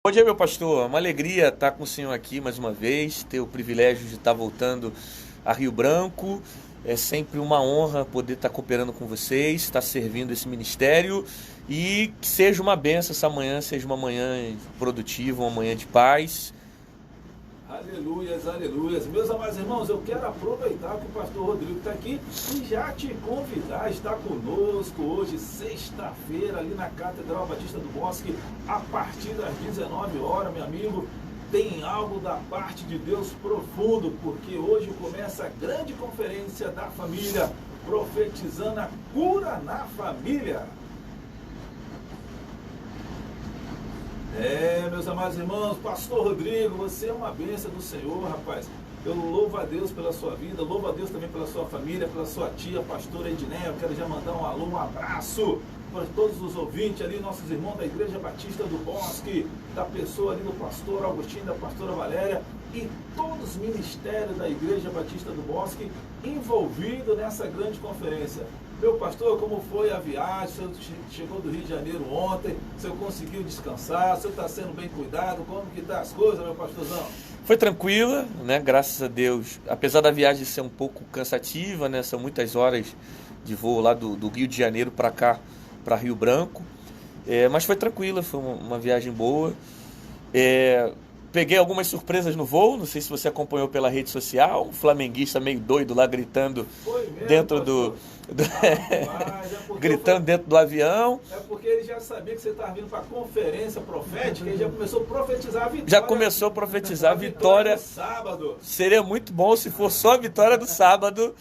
Bom dia, meu pastor. Uma alegria estar com o senhor aqui mais uma vez, ter o privilégio de estar voltando a Rio Branco. É sempre uma honra poder estar cooperando com vocês, estar servindo esse ministério e que seja uma bênção essa manhã, seja uma manhã produtiva, uma manhã de paz. Aleluias, aleluias. Meus amados irmãos, eu quero aproveitar que o pastor Rodrigo está aqui e já te convidar a estar conosco hoje, sexta-feira, ali na Catedral Batista do Bosque, a partir das 19 horas, meu amigo. Tem algo da parte de Deus profundo, porque hoje começa a grande conferência da família, profetizando a cura na família. Meus amados irmãos, pastor Rodrigo, você é uma bênção do Senhor, rapaz. Eu louvo a Deus pela sua vida, louvo a Deus também pela sua família, pela sua tia, pastora Edneia. Eu quero já mandar um alô, um abraço para todos os ouvintes ali, nossos irmãos da Igreja Batista do Bosque, da pessoa ali do pastor Agostinho, da pastora Valéria e todos os ministérios da Igreja Batista do Bosque envolvidos nessa grande conferência. Meu pastor, como foi a viagem? O senhor chegou do Rio de Janeiro ontem, o senhor conseguiu descansar, o senhor está sendo bem cuidado, como que tá as coisas, meu pastorzão? Foi tranquila, né? Graças a Deus. Apesar da viagem ser um pouco cansativa, né? São muitas horas de voo lá do Rio de Janeiro para cá, para Rio Branco. Mas foi tranquila, foi uma viagem boa. Peguei algumas surpresas no voo, não sei se você acompanhou pela rede social, um flamenguista meio doido lá gritando Mesmo, dentro gritando dentro do avião. É porque ele já sabia que você estava vindo para a conferência profética, ele já começou a profetizar a vitória. Já começou a profetizar a vitória do sábado. Seria muito bom se for só a vitória do sábado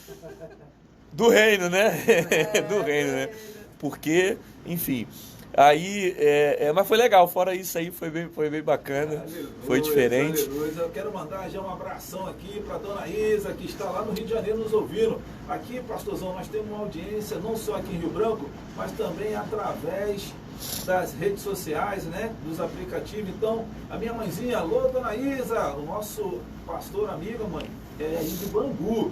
do reino, né? Do reino, né? Porque, enfim... Aí, mas foi legal, fora isso aí foi bem bacana, aleluia, foi diferente. Aleluia. Eu quero mandar já um abração aqui para a dona Isa, que está lá no Rio de Janeiro nos ouvindo. Aqui, pastorzão, nós temos uma audiência, não só aqui em Rio Branco, mas também através das redes sociais, né, dos aplicativos. Então, a minha mãezinha, alô, dona Isa, o nosso pastor amigo, mãe, é aí de Bangu,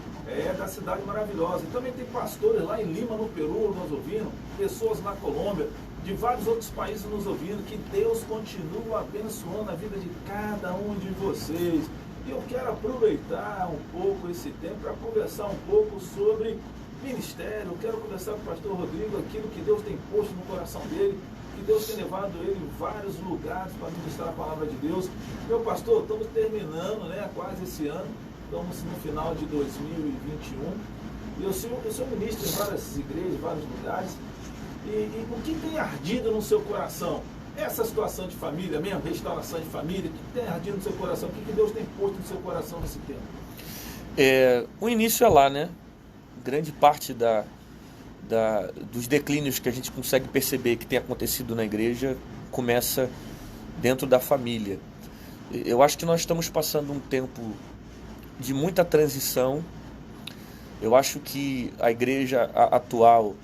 da cidade maravilhosa. E também tem pastores lá em Lima, no Peru, nos ouvindo, pessoas na Colômbia, de vários outros países nos ouvindo. Que Deus continue abençoando a vida de cada um de vocês. E eu quero aproveitar um pouco esse tempo para conversar um pouco sobre ministério. Eu quero conversar com o pastor Rodrigo aquilo que Deus tem posto no coração dele, que Deus tem levado ele em vários lugares para ministrar a palavra de Deus. Meu pastor, estamos terminando, né, quase esse ano, estamos no final de 2021, e eu sou ministro em várias igrejas, vários lugares. E o que tem ardido no seu coração? Essa situação de família mesmo, restauração de família, o que tem ardido no seu coração? O que Deus tem posto no seu coração nesse tempo? O início é lá, né? Grande parte dos declínios que a gente consegue perceber que tem acontecido na igreja começa dentro da família. Eu acho que nós estamos passando um tempo de muita transição. Eu acho que a igreja atual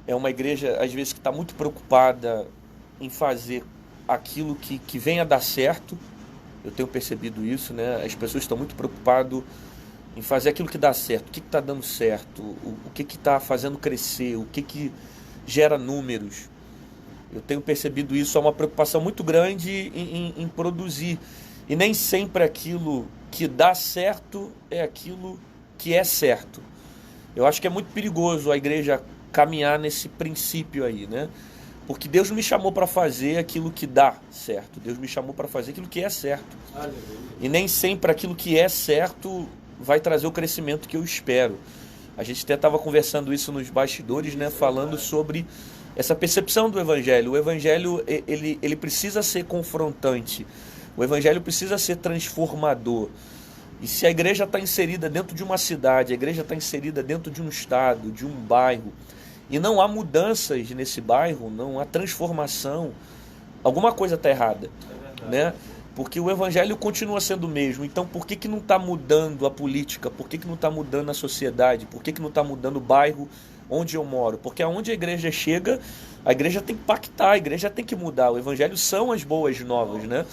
é uma igreja, às vezes, que está muito preocupada em fazer aquilo que venha a dar certo. Eu tenho percebido isso, né? As pessoas estão muito preocupadas em fazer aquilo que dá certo. O que está dando certo? O que está fazendo crescer? O que gera números? Eu tenho percebido isso, é uma preocupação muito grande em produzir. E nem sempre aquilo que dá certo é aquilo que é certo. Eu acho que é muito perigoso a igreja caminhar nesse princípio aí, né? Porque Deus não me chamou para fazer aquilo que dá certo. Deus me chamou para fazer aquilo que é certo. Aleluia. E nem sempre aquilo que é certo vai trazer o crescimento que eu espero. A gente até estava conversando isso nos bastidores, né? Falando sobre essa percepção do Evangelho. O Evangelho, ele precisa ser confrontante. O Evangelho precisa ser transformador. E se a igreja está inserida dentro de uma cidade, a igreja está inserida dentro de um estado, de um bairro, e não há mudanças nesse bairro, não há transformação, alguma coisa está errada, né? Porque o evangelho continua sendo o mesmo. Então por que não está mudando a política? Por que não está mudando a sociedade? Por que não está mudando o bairro onde eu moro? Porque aonde a igreja chega, a igreja tem que impactar, a igreja tem que mudar. O evangelho são as boas novas, né?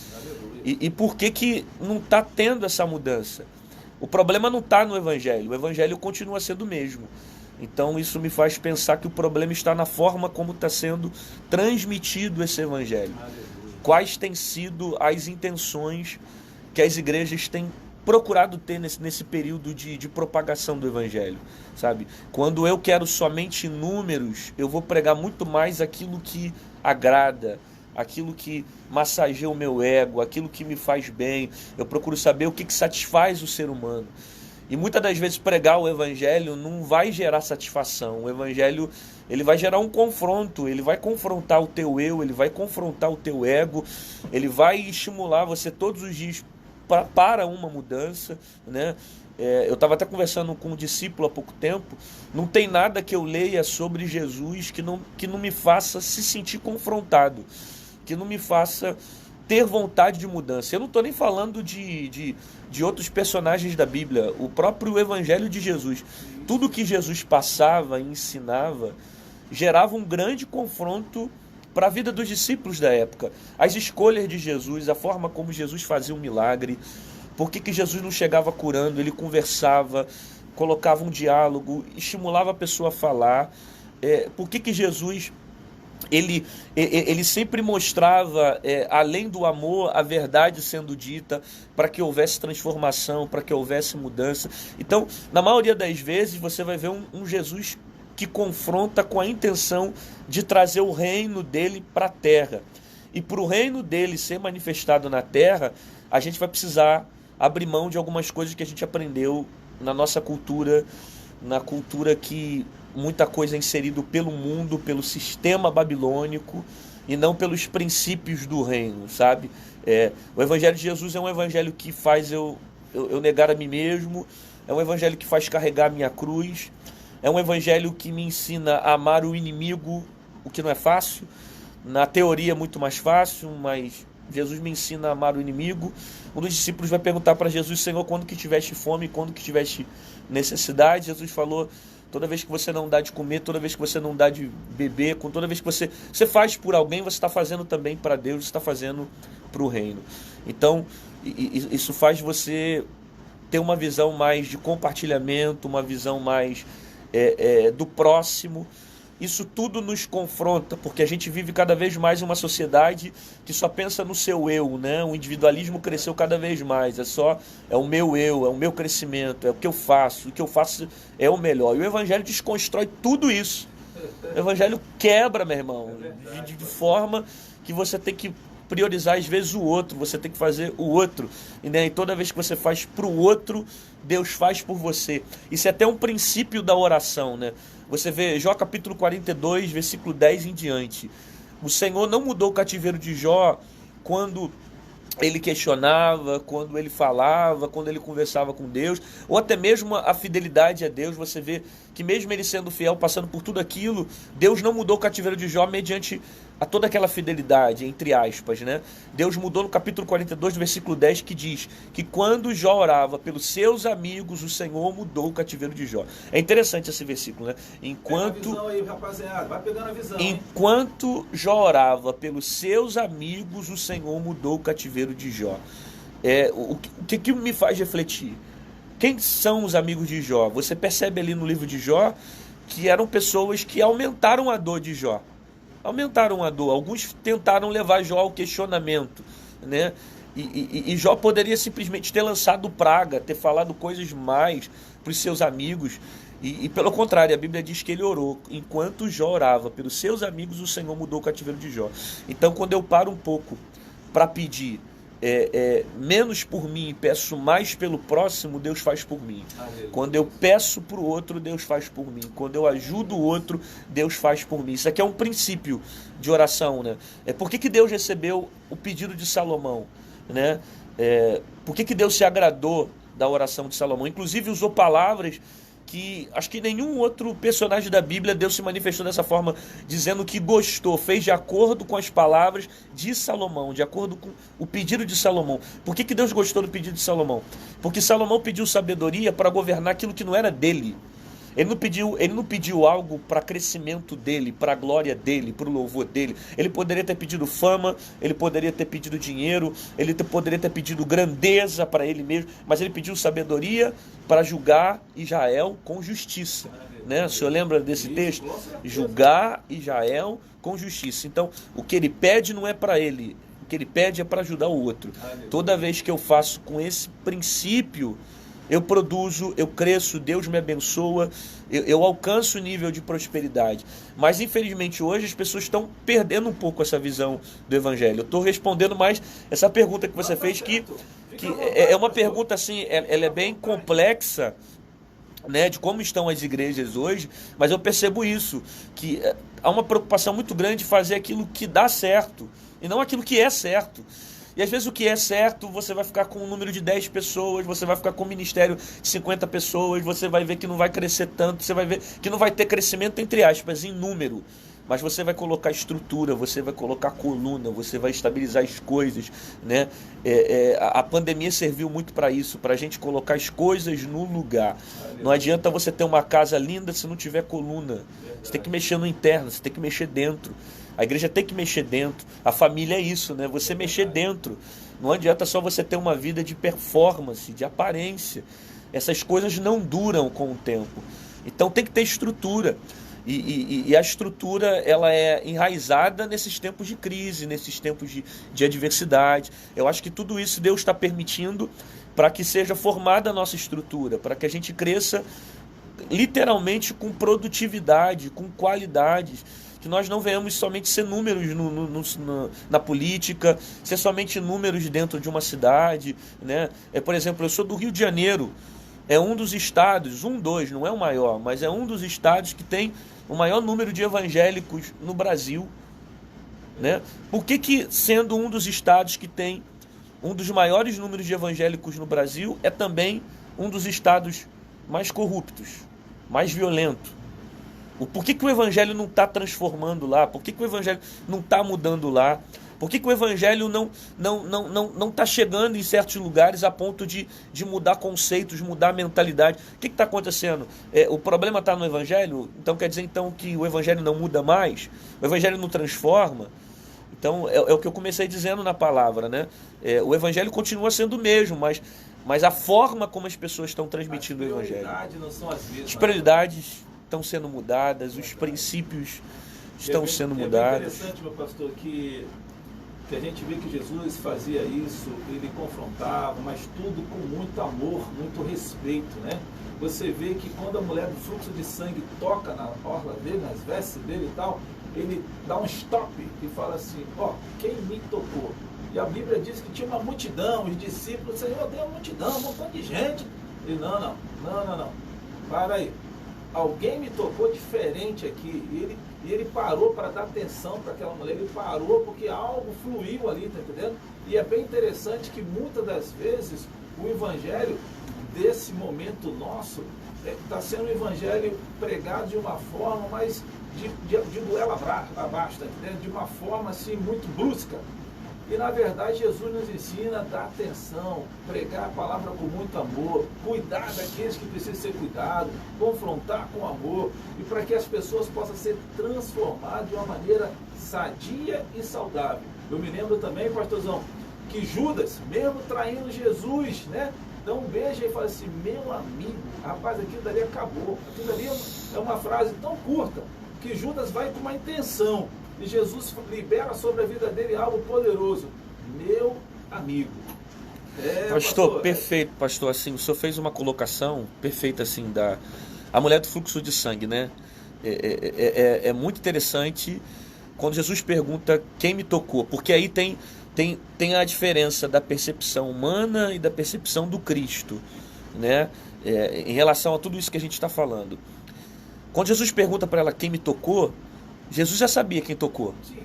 E por que não está tendo essa mudança? O problema não está no evangelho, o evangelho continua sendo o mesmo. Então isso me faz pensar que o problema está na forma como está sendo transmitido esse evangelho. quais têm sido as intenções que as igrejas têm procurado ter nesse período de propagação do evangelho, sabe? Quando eu quero somente números, eu vou pregar muito mais aquilo que agrada, aquilo que massageia o meu ego, aquilo que me faz bem. Eu procuro saber o que satisfaz o ser humano. E muitas das vezes pregar o evangelho não vai gerar satisfação. O evangelho, ele vai gerar um confronto, ele vai confrontar o teu eu, ele vai confrontar o teu ego, ele vai estimular você todos os dias para uma mudança, né? Eu estava até conversando com um discípulo há pouco tempo. Não tem nada que eu leia sobre Jesus que não me faça se sentir confrontado, que não me faça ter vontade de mudança. Eu não estou nem falando de outros personagens da Bíblia, o próprio Evangelho de Jesus. Tudo que Jesus passava e ensinava gerava um grande confronto para a vida dos discípulos da época. As escolhas de Jesus, a forma como Jesus fazia um milagre, por que Jesus não chegava curando, ele conversava, colocava um diálogo, estimulava a pessoa a falar, por que Jesus ele sempre mostrava, além do amor, a verdade sendo dita, para que houvesse transformação, para que houvesse mudança. Então, na maioria das vezes, você vai ver um Jesus que confronta com a intenção de trazer o reino dele para a terra. E para o reino dele ser manifestado na terra, a gente vai precisar abrir mão de algumas coisas que a gente aprendeu na nossa cultura, na cultura que muita coisa é inserido pelo mundo, pelo sistema babilônico e não pelos princípios do reino, sabe? O Evangelho de Jesus é um evangelho que faz eu negar a mim mesmo, é um evangelho que faz carregar a minha cruz, é um evangelho que me ensina a amar o inimigo, o que não é fácil. Na teoria é muito mais fácil, mas Jesus me ensina a amar o inimigo. Um dos discípulos vai perguntar para Jesus: Senhor, quando que tiveste fome, quando que tiveste necessidade? Jesus falou: toda vez que você não dá de comer, toda vez que você não dá de beber, toda vez que você faz por alguém, você está fazendo também para Deus, você está fazendo para o reino. Então, isso faz você ter uma visão mais de compartilhamento, uma visão mais do próximo. Isso tudo nos confronta, porque a gente vive cada vez mais em uma sociedade que só pensa no seu eu, né? O individualismo cresceu cada vez mais, é o meu eu, é o meu crescimento, é o que eu faço é o melhor. E o Evangelho desconstrói tudo isso. O Evangelho quebra, meu irmão, de forma que você tem que priorizar às vezes o outro, você tem que fazer o outro, né? E toda vez que você faz para o outro, Deus faz por você. Isso é até um princípio da oração, né? Você vê Jó capítulo 42, versículo 10 em diante. O Senhor não mudou o cativeiro de Jó quando ele questionava, quando ele falava, quando ele conversava com Deus, ou até mesmo a fidelidade a Deus. Você vê que mesmo ele sendo fiel, passando por tudo aquilo, Deus não mudou o cativeiro de Jó mediante a toda aquela fidelidade, entre aspas, né? Deus mudou no capítulo 42, versículo 10, que diz que quando Jó orava pelos seus amigos, o Senhor mudou o cativeiro de Jó. É interessante esse versículo, né? Enquanto... Pega a visão aí, rapaziada. Vai pegando a visão, enquanto Jó orava pelos seus amigos, o Senhor mudou o cativeiro de Jó. O que me faz refletir? Quem são os amigos de Jó? Você percebe ali no livro de Jó que eram pessoas que aumentaram a dor de Jó. Aumentaram a dor. Alguns tentaram levar Jó ao questionamento, né? E Jó poderia simplesmente ter lançado praga, ter falado coisas mais para os seus amigos. E pelo contrário, a Bíblia diz que ele orou. Enquanto Jó orava pelos seus amigos, o Senhor mudou o cativeiro de Jó. Então, quando eu paro um pouco para pedir menos por mim e peço mais pelo próximo, Deus faz por mim. Quando eu peço para o outro, Deus faz por mim. Quando eu ajudo o outro, Deus faz por mim. Isso aqui é um princípio de oração, né? Por que Deus recebeu o pedido de Salomão, né? Por que Deus se agradou da oração de Salomão? Inclusive usou palavras que acho que nenhum outro personagem da Bíblia, Deus se manifestou dessa forma, dizendo que gostou, fez de acordo com as palavras de Salomão, de acordo com o pedido de Salomão. Por que Deus gostou do pedido de Salomão? Porque Salomão pediu sabedoria para governar aquilo que não era dele. Ele não pediu algo para crescimento dele, para a glória dele, para o louvor dele. Ele poderia ter pedido fama, ele poderia ter pedido dinheiro, ele poderia ter pedido grandeza para ele mesmo, mas ele pediu sabedoria para julgar Israel com justiça, né? O senhor lembra desse texto? Julgar Israel com justiça. Então, o que ele pede não é para ele. O que ele pede é para ajudar o outro. Aleluia. Toda vez que eu faço com esse princípio, eu produzo, eu cresço, Deus me abençoa, eu alcanço o nível de prosperidade. Mas infelizmente hoje as pessoas estão perdendo um pouco essa visão do Evangelho. Eu estou respondendo mais essa pergunta que você fez, que é uma pergunta assim, ela é bem complexa, né, de como estão as igrejas hoje, mas eu percebo isso, que há uma preocupação muito grande de fazer aquilo que dá certo, e não aquilo que é certo. E às vezes o que é certo, você vai ficar com um número de 10 pessoas, você vai ficar com um ministério de 50 pessoas, você vai ver que não vai crescer tanto, você vai ver que não vai ter crescimento, entre aspas, em número. Mas você vai colocar estrutura, você vai colocar coluna, você vai estabilizar as coisas, né? A pandemia serviu muito para isso, para a gente colocar as coisas no lugar. Não adianta você ter uma casa linda se não tiver coluna. Você tem que mexer no interno, você tem que mexer dentro. A igreja tem que mexer dentro. A família é isso, né? Você mexer dentro. Não adianta só você ter uma vida de performance, de aparência. Essas coisas não duram com o tempo. Então tem que ter estrutura. E a estrutura, ela é enraizada nesses tempos de crise, nesses tempos de adversidade. Eu acho que tudo isso Deus está permitindo para que seja formada a nossa estrutura, para que a gente cresça literalmente com produtividade, com qualidades, que nós não venhamos somente ser números na política, ser somente números dentro de uma cidade, né? Por exemplo, eu sou do Rio de Janeiro, é um dos estados, não é o maior, mas é um dos estados que tem o maior número de evangélicos no Brasil, né? Por que, sendo um dos estados que tem um dos maiores números de evangélicos no Brasil, é também um dos estados mais corruptos, mais violentos? Por que o evangelho não está transformando lá? Por que o evangelho não está mudando lá? Por que o evangelho não está chegando em certos lugares a ponto de mudar conceitos, mudar mentalidade? O que está acontecendo? O problema está no evangelho? Então quer dizer então que o evangelho não muda mais? O evangelho não transforma? Então é o que eu comecei dizendo na palavra, né? O evangelho continua sendo o mesmo, mas a forma como as pessoas estão transmitindo o evangelho. Não são as mesmas. As prioridades estão sendo mudadas, os princípios estão sendo mudados. É interessante, meu pastor, que a gente vê que Jesus fazia isso, ele confrontava, mas tudo com muito amor, muito respeito, né? Você vê que quando a mulher do fluxo de sangue toca na orla dele, nas vestes dele e tal, ele dá um stop e fala assim, quem me tocou? E a Bíblia diz que tinha uma multidão, os discípulos, Senhor, tem uma multidão, um montão de gente. E não, para aí. Alguém me tocou diferente aqui. E ele parou para dar atenção para aquela mulher. Ele parou porque algo fluiu ali, tá entendendo? E é bem interessante que muitas das vezes o evangelho desse momento nosso está sendo um evangelho pregado de uma forma mais de goela abaixo, tá entendendo? De uma forma assim muito brusca. E na verdade Jesus nos ensina a dar atenção, pregar a palavra com muito amor, cuidar daqueles que precisam ser cuidados, confrontar com amor, e para que as pessoas possam ser transformadas de uma maneira sadia e saudável. Eu me lembro também, pastorzão, que Judas, mesmo traindo Jesus, né, dá um beijo e fala assim, meu amigo, rapaz, aquilo dali acabou. Aquilo dali é uma frase tão curta, que Judas vai com uma intenção. E Jesus libera sobre a vida dele algo poderoso. Meu amigo. Pastor, perfeito, pastor. Assim, o senhor fez uma colocação perfeita assim a mulher do fluxo de sangue, né? É muito interessante quando Jesus pergunta quem me tocou, porque aí tem a diferença da percepção humana e da percepção do Cristo, né? Em relação a tudo isso que a gente está falando. Quando Jesus pergunta para ela quem me tocou, Jesus já sabia quem tocou. Sim.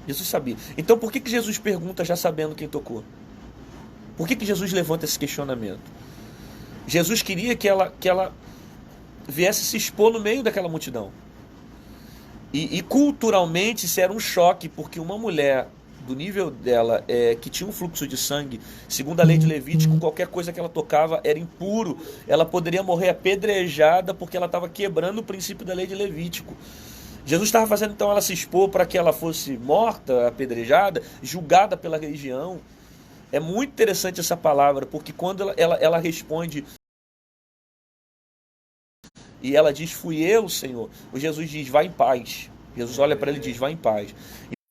Jesus sabia. Então por que Jesus pergunta já sabendo quem tocou? Por que Jesus levanta esse questionamento? Jesus queria que ela viesse se expor no meio daquela multidão. E culturalmente isso era um choque, porque uma mulher do nível dela, que tinha um fluxo de sangue, segundo a lei de Levítico, qualquer coisa que ela tocava era impuro. Ela poderia morrer apedrejada porque ela estava quebrando o princípio da lei de Levítico. Jesus estava fazendo então ela se expor para que ela fosse morta, apedrejada, julgada pela religião. É muito interessante essa palavra, porque quando ela responde e ela diz, fui eu, Senhor, o Jesus diz, vai em paz. Jesus olha para ele e diz, vai em paz.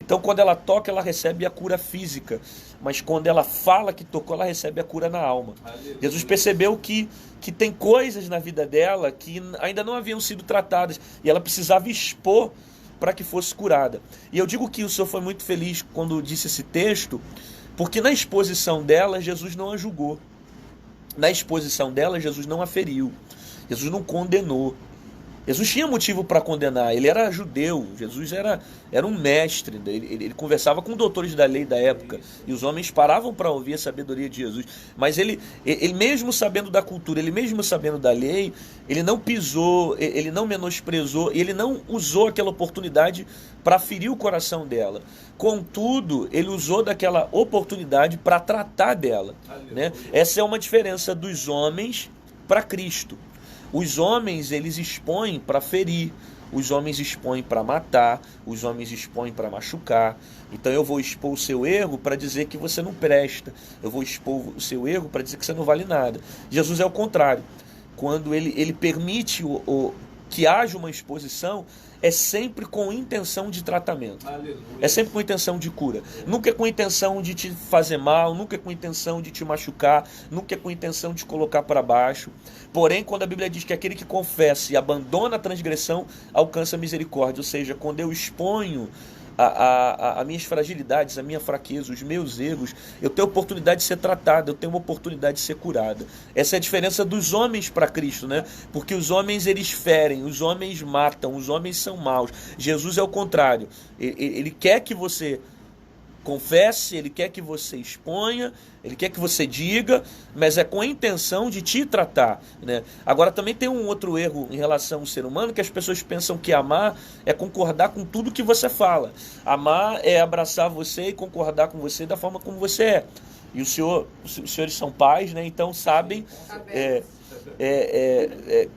Então, quando ela toca, ela recebe a cura física. Mas quando ela fala que tocou, ela recebe a cura na alma. Aleluia. Jesus percebeu que tem coisas na vida dela que ainda não haviam sido tratadas. E ela precisava expor para que fosse curada. E eu digo que o Senhor foi muito feliz quando disse esse texto, porque na exposição dela, Jesus não a julgou. Na exposição dela, Jesus não a feriu. Jesus não condenou. Jesus tinha motivo para condenar, ele era judeu, Jesus era um mestre, ele conversava com doutores da lei da época, e os homens paravam para ouvir a sabedoria de Jesus, mas ele mesmo sabendo da cultura, ele mesmo sabendo da lei, ele não pisou, ele não menosprezou, ele não usou aquela oportunidade para ferir o coração dela. Contudo, ele usou daquela oportunidade para tratar dela, né? Essa é uma diferença dos homens para Cristo. Os homens, eles expõem para ferir, os homens expõem para matar, os homens expõem para machucar. Então eu vou expor o seu erro para dizer que você não presta, eu vou expor o seu erro para dizer que você não vale nada. Jesus é o contrário. Quando ele permite que haja uma exposição, é sempre com intenção de tratamento. Aleluia. É sempre com intenção de cura. Nunca é com intenção de te fazer mal, nunca é com intenção de te machucar, nunca é com intenção de te colocar para baixo. Porém, quando a Bíblia diz que aquele que confessa e abandona a transgressão alcança a misericórdia, ou seja, quando eu exponho as minhas fragilidades, a minha fraqueza, os meus erros, eu tenho oportunidade de ser tratado, eu tenho uma oportunidade de ser curada. Essa é a diferença dos homens para Cristo, né? Porque os homens, eles ferem, os homens matam, os homens são maus. Jesus é o contrário. Ele quer que você confesse, ele quer que você exponha, ele quer que você diga, mas é com a intenção de te tratar, né? Agora também tem um outro erro em relação ao ser humano, que as pessoas pensam que amar é concordar com tudo que você fala. Amar é abraçar você e concordar com você da forma como você é. E os senhores são pais, né? Então sabem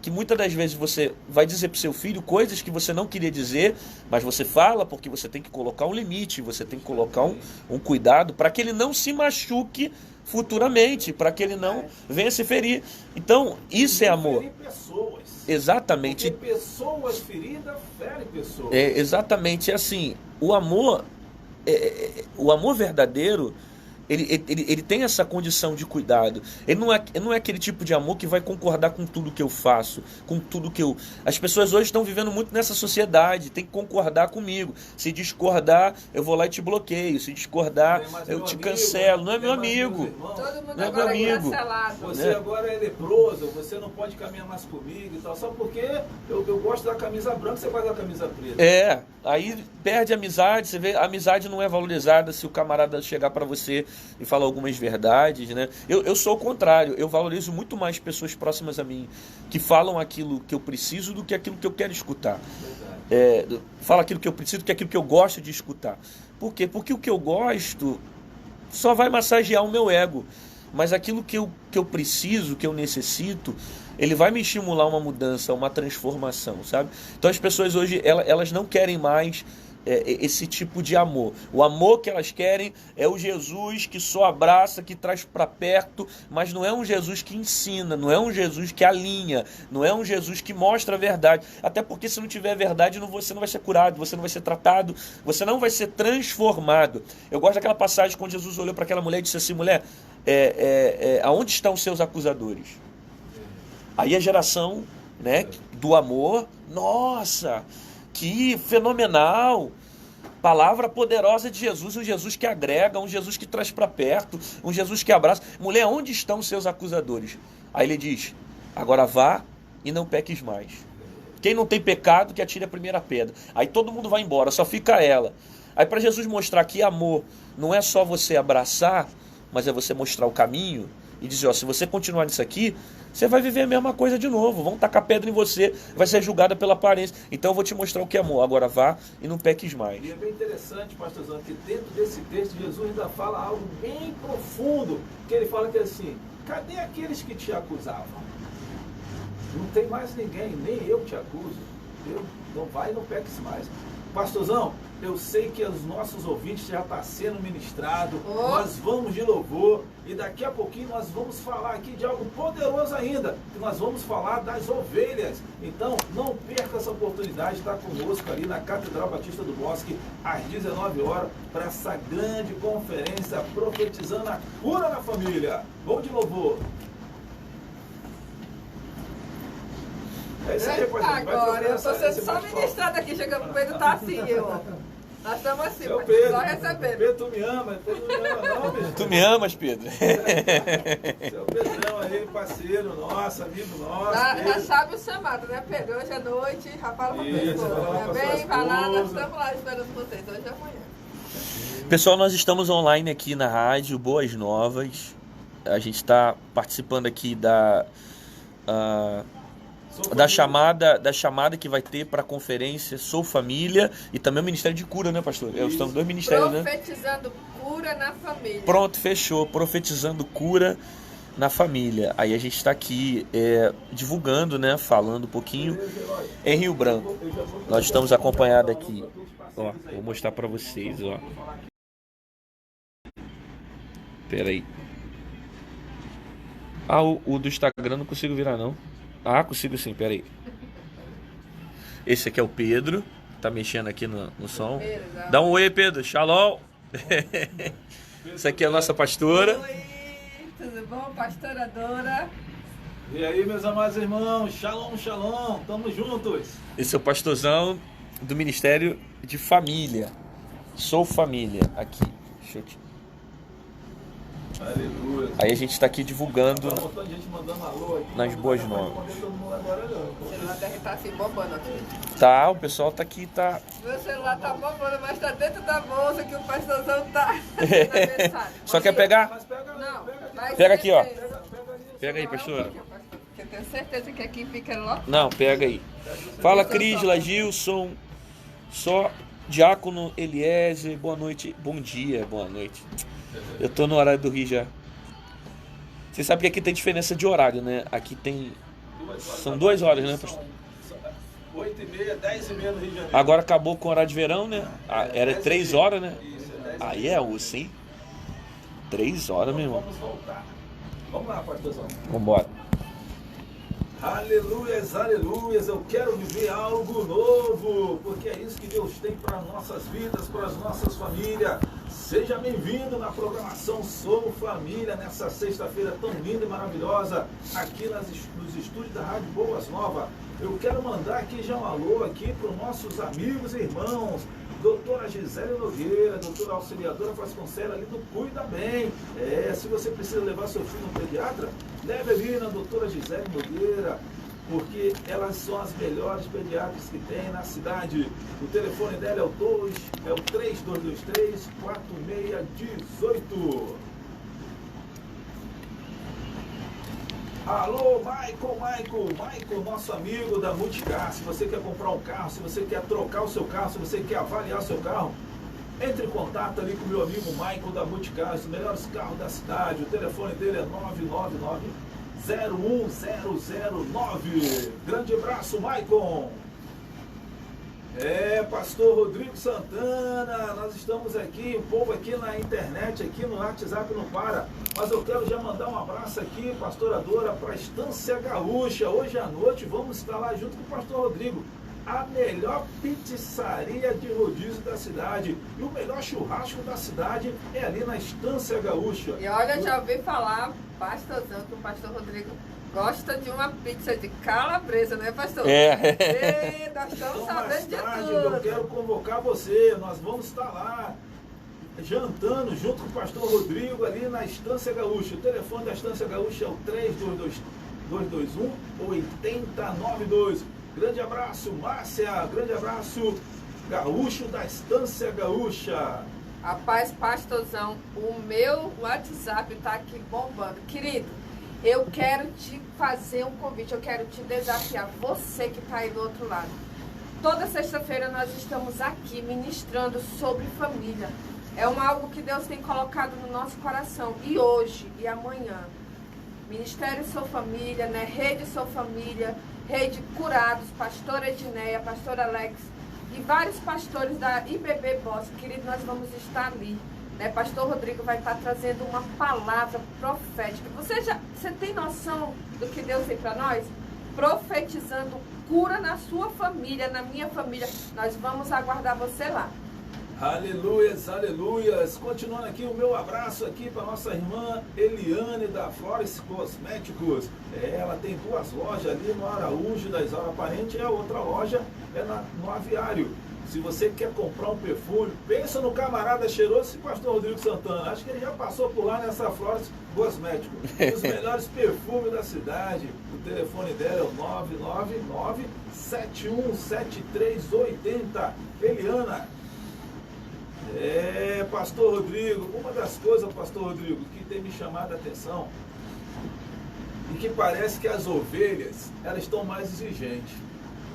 que muitas das vezes você vai dizer para o seu filho coisas que você não queria dizer, mas você fala porque você tem que colocar um limite, você tem que colocar um cuidado para que ele não se machuque futuramente, para que ele não venha se ferir. Então, isso é amor. Pessoas. Exatamente. Porque pessoas feridas ferem pessoas. Exatamente assim. O amor verdadeiro, ele tem essa condição de cuidado. Ele não é aquele tipo de amor que vai concordar com tudo que eu faço, com tudo que eu... As pessoas hoje estão vivendo muito nessa sociedade, tem que concordar comigo. Se discordar, eu vou lá e te bloqueio. Se discordar, eu te cancelo. Não é meu amigo. Todo mundo não é meu agora é amigo. cancelado. Você agora é leproso, você não pode caminhar mais comigo e tal. Só porque eu gosto da camisa branca, você gosta da camisa preta. Aí perde a amizade. Você vê, a amizade não é valorizada se o camarada chegar para você e falar algumas verdades, né? Eu sou o contrário, eu valorizo muito mais pessoas próximas a mim que falam aquilo que eu preciso do que aquilo que eu quero escutar. Fala aquilo que eu preciso do que aquilo que eu gosto de escutar. Por quê? Porque o que eu gosto só vai massagear o meu ego, mas aquilo que eu preciso, que eu necessito, ele vai me estimular uma mudança, uma transformação, sabe? Então as pessoas hoje, elas não querem mais esse tipo de amor. O amor que elas querem é o Jesus que só abraça, que traz para perto, mas não é um Jesus que ensina, não é um Jesus que alinha, não é um Jesus que mostra a verdade. Até porque se não tiver verdade, você não vai ser curado, você não vai ser tratado, você não vai ser transformado. Eu gosto daquela passagem quando Jesus olhou para aquela mulher e disse assim: mulher, aonde estão os seus acusadores? Aí a geração, né, do amor, nossa, que fenomenal, palavra poderosa de Jesus, um Jesus que agrega, um Jesus que traz para perto, um Jesus que abraça. Mulher, onde estão os seus acusadores? Aí ele diz: agora vá e não peques mais. Quem não tem pecado, que atire a primeira pedra. Aí todo mundo vai embora, só fica ela. Aí para Jesus mostrar que amor não é só você abraçar, mas é você mostrar o caminho e dizer: ó, se você continuar nisso aqui, você vai viver a mesma coisa de novo, vão tacar pedra em você, vai ser julgada pela aparência. Então eu vou te mostrar o que é amor, agora vá e não peques mais. E é bem interessante, pastorzão, que dentro desse texto Jesus ainda fala algo bem profundo, que ele fala que assim: cadê aqueles que te acusavam? Não tem mais ninguém, nem eu te acuso. Não vai e não peques mais. Pastorzão, eu sei que os nossos ouvintes já estão sendo ministrados, nós vamos de louvor e daqui a pouquinho nós vamos falar aqui de algo poderoso ainda, que nós vamos falar das ovelhas. Então não perca essa oportunidade de estar conosco ali na Catedral Batista do Bosque às 19 horas para essa grande conferência profetizando a cura na família. Vamos de louvor. É isso aí, agora, eu estou sendo só ministrado aqui, chegando o Pedro tá assim, nós estamos assim, Seu Pedro, só recebendo. Pedro, tu me ama não, bicho? Tu me amas, Pedro? Seu Pedrão aí, parceiro nosso, amigo nosso. Já sabe o chamado, né, Pedro? Hoje à noite, já fala pra pessoa. Vem, vai lá, nós estamos lá esperando vocês, hoje e amanhã. Pessoal, nós estamos online aqui na rádio Boas Novas. A gente está participando aqui da chamada que vai ter para a conferência Sou Família e também o Ministério de Cura, né, pastor? Estamos dois ministérios, né? Profetizando cura na família. Pronto, fechou. Profetizando cura na família. Aí a gente está aqui divulgando, né, falando um pouquinho em Rio Branco. Nós estamos acompanhados aqui. Ó, vou mostrar para vocês, ó. Pera aí. Ah, o do Instagram não consigo virar, não. Ah, consigo sim, pera aí. Esse aqui é o Pedro. Tá mexendo aqui no som. Dá um oi, Pedro. Shalom. Essa aqui é a nossa pastora. Oi, tudo bom, pastora Dora? E aí, meus amados irmãos, shalom, shalom, tamo juntos. Esse é o pastorzão do Ministério de Família. Sou Família, aqui. Deixa eu te... Aleluia. Aí a gente está aqui divulgando Gente mandando alô aqui, nas Boas Novas. O celular deve estar assim bombando aqui. Tá, o pessoal tá aqui, tá... Meu celular tá bombando, mas tá dentro da bolsa que o pastorzão tá. Só quer pegar? Não, Pega aqui, ó. Pega aí, pastora. Eu tenho certeza que aqui fica logo. Não, pega aí. Fala, Crisla, Gilson, só Diácono Eliezer, boa noite, bom dia, boa noite. Eu tô no horário do Rio já. Você sabe que aqui tem diferença de horário, né? Aqui tem... São 2 horas, né, pastor? 8h30, 10h30 no Rio de Janeiro. Agora acabou com o horário de verão, né? Era 3 horas, né? Aí é osso, hein? 3 horas, meu irmão. Vamos voltar. Vamos lá, pastorzão. Vambora. Aleluias, aleluias, eu quero viver algo novo, porque é isso que Deus tem para as nossas vidas, para as nossas famílias. Seja bem-vindo na programação Sou Família, nessa sexta-feira tão linda e maravilhosa, aqui nos estúdios da Rádio Boas Novas. Eu quero mandar aqui já um alô aqui para os nossos amigos e irmãos, doutora Gisele Nogueira, doutora Auxiliadora Vasconcelos, ali do Cuida Bem. Se você precisa levar seu filho no pediatra, leve ali na doutora Gisele Nogueira, porque elas são as melhores pediatras que tem na cidade. O telefone dela é o 3223-4618. Alô, Michael, nosso amigo da Multicar. Se você quer comprar um carro, se você quer trocar o seu carro, se você quer avaliar o seu carro, entre em contato ali com o meu amigo Michael da Multicar, os melhores carros da cidade. O telefone dele é 999-01009. Grande abraço, Michael. Pastor Rodrigo Santana, nós estamos aqui, o povo aqui na internet, aqui no WhatsApp não para, mas eu quero já mandar um abraço aqui, pastora Dora, para a Estância Gaúcha. Hoje à noite vamos estar lá junto com o pastor Rodrigo, a melhor pizzaria de rodízio da cidade e o melhor churrasco da cidade é ali na Estância Gaúcha. E olha, já ouvi falar, pastorzão, que o pastor Rodrigo gosta de uma pizza de calabresa, né, pastor? Nós estamos sabendo de tudo. Eu quero convocar você, nós vamos estar lá jantando junto com o pastor Rodrigo ali na Estância Gaúcha. O telefone da Estância Gaúcha é o 3222-8092. Grande abraço, Márcia, grande abraço, Gaúcho da Estância Gaúcha. Rapaz, pastorzão, o meu WhatsApp tá aqui bombando. Querido, eu quero te fazer um convite, eu quero te desafiar, você que está aí do outro lado. Toda sexta-feira nós estamos aqui ministrando sobre família. É algo que Deus tem colocado no nosso coração. E hoje e amanhã, Ministério Sou Família, né? Rede Sou Família, Rede Curados, Pastora Edneia, Pastor Alex, e vários pastores da IBB Bosque. Querido, nós vamos estar ali. Né? Pastor Rodrigo vai estar trazendo uma palavra profética. Você tem noção do que Deus tem para nós? Profetizando cura na sua família, na minha família. Nós vamos aguardar você lá. Aleluias, aleluias. Continuando aqui, o meu abraço aqui para nossa irmã Eliane da Flores Cosméticos. Ela tem 2 lojas ali no Araújo da Isaura Parente e a outra loja é no Aviário. Se você quer comprar um perfume, pensa no camarada cheiroso, pastor Rodrigo Santana. Acho que ele já passou por lá nessa Flores Cosméticos. Os melhores perfumes da cidade. O telefone dela é o 999-717380. Eliana. Pastor Rodrigo, uma das coisas, pastor Rodrigo, que tem me chamado a atenção e que parece que as ovelhas, elas estão mais exigentes.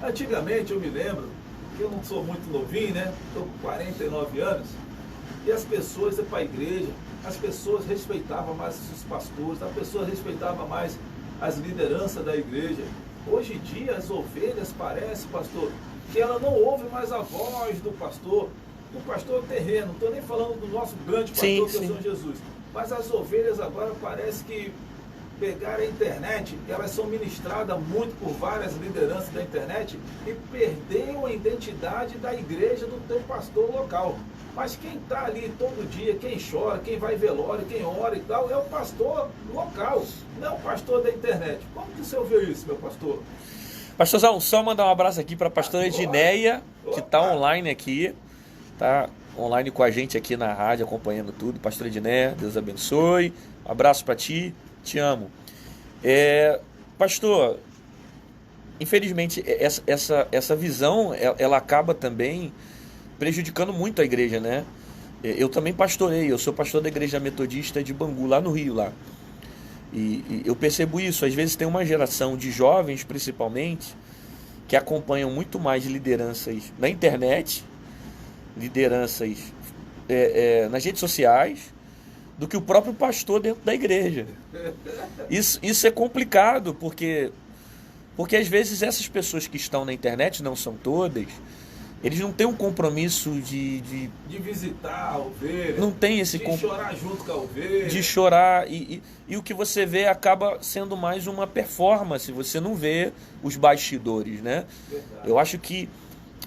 Antigamente, eu me lembro, que eu não sou muito novinho, né? Estou com 49 anos, e as pessoas iam para a igreja, as pessoas respeitavam mais os pastores, as pessoas respeitavam mais as lideranças da igreja. Hoje em dia, as ovelhas parece, pastor, que ela não ouve mais a voz do pastor terreno, não estou nem falando do nosso grande pastor, que é o Senhor Jesus. Mas as ovelhas agora parece que pegaram a internet, elas são ministradas muito por várias lideranças da internet e perderam a identidade da igreja do teu pastor local. Mas quem está ali todo dia, quem chora, quem vai velório, quem ora e tal, é o pastor local, não é o pastor da internet. Como que o senhor vê isso, meu pastor? Pastorzão, só mandar um abraço aqui para a pastora Edneia, que está online aqui. Tá online com a gente aqui na rádio, acompanhando tudo. Pastor Edneia, Deus abençoe. Um abraço para ti, te amo. Pastor, infelizmente, essa visão, ela acaba também prejudicando muito a igreja, né? Eu também pastorei, eu sou pastor da igreja metodista de Bangu, lá no Rio, lá. E eu percebo isso, às vezes tem uma geração de jovens, principalmente, que acompanham muito mais lideranças na internet, lideranças nas redes sociais, do que o próprio pastor dentro da igreja. Isso é complicado, porque às vezes essas pessoas que estão na internet, não são todas, eles não têm um compromisso de visitar a ovelha, não tem esse de chorar junto com a ovelha, de chorar, e o que você vê acaba sendo mais uma performance, você não vê os bastidores, né? Verdade. Eu acho que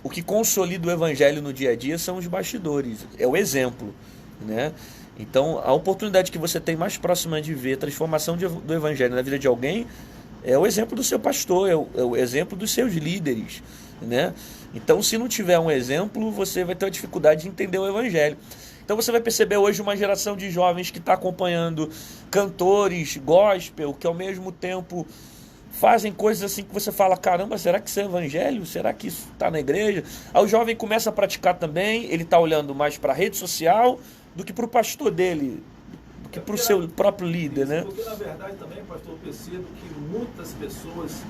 o que consolida o evangelho no dia a dia são os bastidores, é o exemplo, né? Então, a oportunidade que você tem mais próxima de ver a transformação do evangelho na vida de alguém é o exemplo do seu pastor, é o exemplo dos seus líderes, né? Então, se não tiver um exemplo, você vai ter uma dificuldade de entender o evangelho. Então, você vai perceber hoje uma geração de jovens que está acompanhando cantores gospel, que ao mesmo tempo fazem coisas assim que você fala, caramba, será que isso é evangelho? Será que isso está na igreja? Aí o jovem começa a praticar também, ele está olhando mais para a rede social do que para o pastor dele, do que para o seu próprio líder, isso, né? Porque na verdade também, pastor, eu percebo que muitas pessoas,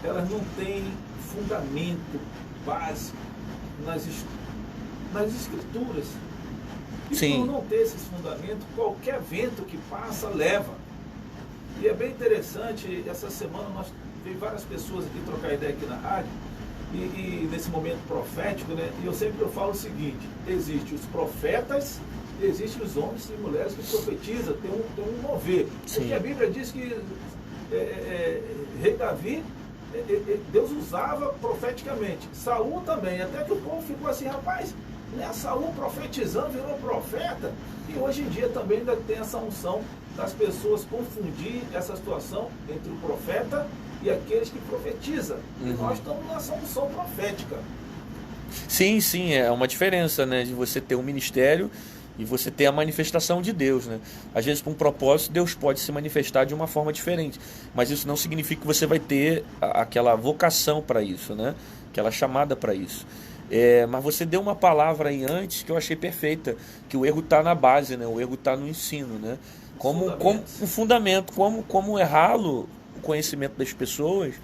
elas não têm fundamento básico nas escrituras. E Sim. por não ter esses fundamentos, qualquer vento que passa, leva. E é bem interessante, essa semana nós veio várias pessoas aqui trocar ideia aqui na rádio, e nesse momento profético, né? E eu sempre falo o seguinte, existem os profetas, existem os homens e mulheres que profetizam, tem um mover. Sim. Porque a Bíblia diz que rei Davi, Deus usava profeticamente. Saul também, até que o povo ficou assim, rapaz, né? Saul profetizando, virou profeta. E hoje em dia também ainda tem essa unção das pessoas confundir essa situação entre o profeta e aqueles que profetizam. E nós estamos nessa unção profética. Sim, é uma diferença, né, de você ter um ministério e você ter a manifestação de Deus, né? Às vezes, com um propósito, Deus pode se manifestar de uma forma diferente, mas isso não significa que você vai ter aquela vocação para isso, né? Aquela chamada para isso. Mas você deu uma palavra aí antes que eu achei perfeita, que o erro está na base, né? O erro está no ensino, né? Como um fundamento, como errá-lo, o conhecimento das pessoas,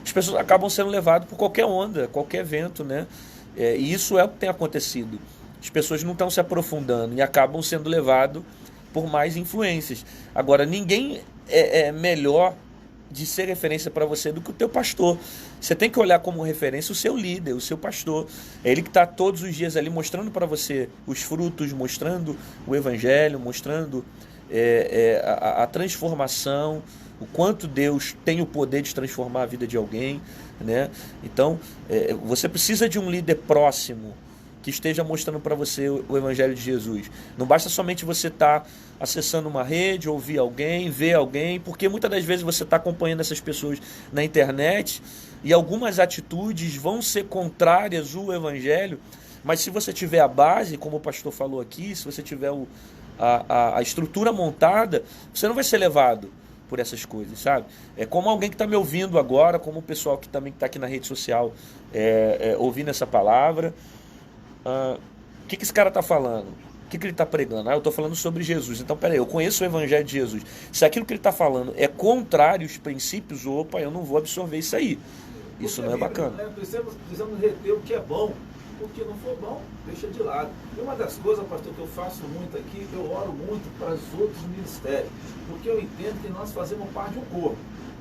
as pessoas acabam sendo levadas por qualquer onda, qualquer vento, né? E isso é o que tem acontecido. As pessoas não estão se aprofundando e acabam sendo levadas por mais influências. Agora, ninguém é melhor de ser referência para você do que o teu pastor. Você tem que olhar como referência o seu líder, o seu pastor. É ele que está todos os dias ali mostrando para você os frutos, mostrando o evangelho, mostrando a transformação, o quanto Deus tem o poder de transformar a vida de alguém, né? Então, você precisa de um líder próximo que esteja mostrando para você o Evangelho de Jesus. Não basta somente você estar acessando uma rede, ouvir alguém, ver alguém, porque muitas das vezes você está acompanhando essas pessoas na internet e algumas atitudes vão ser contrárias ao Evangelho, mas se você tiver a base, como o pastor falou aqui, se você tiver a estrutura montada, você não vai ser levado por essas coisas, sabe? É como alguém que está me ouvindo agora, como o pessoal que também está aqui na rede social ouvindo essa palavra. O que esse cara está falando? O que ele está pregando? Eu estou falando sobre Jesus. Então, peraí, eu conheço o Evangelho de Jesus. Se aquilo que ele está falando é contrário aos princípios, eu não vou absorver isso aí. Isso não é bacana. Precisamos reter o que é bom. O que não for bom, deixa de lado. E uma das coisas, pastor, que eu faço muito aqui, eu oro muito para os outros ministérios. Porque eu entendo que nós fazemos parte de um corpo.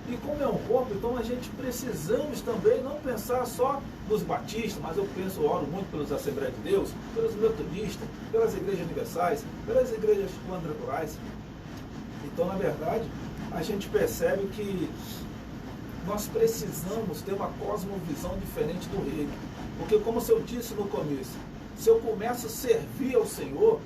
E como é um corpo, então a gente precisamos também não pensar só nos batistas, mas eu oro muito pelos Assembleias de Deus, pelos metodistas, pelas igrejas universais, pelas igrejas quadrangulares. Então, na verdade, a gente percebe que nós precisamos ter uma cosmovisão diferente do reino. Porque, como eu disse no começo, se eu começo a servir ao Senhor,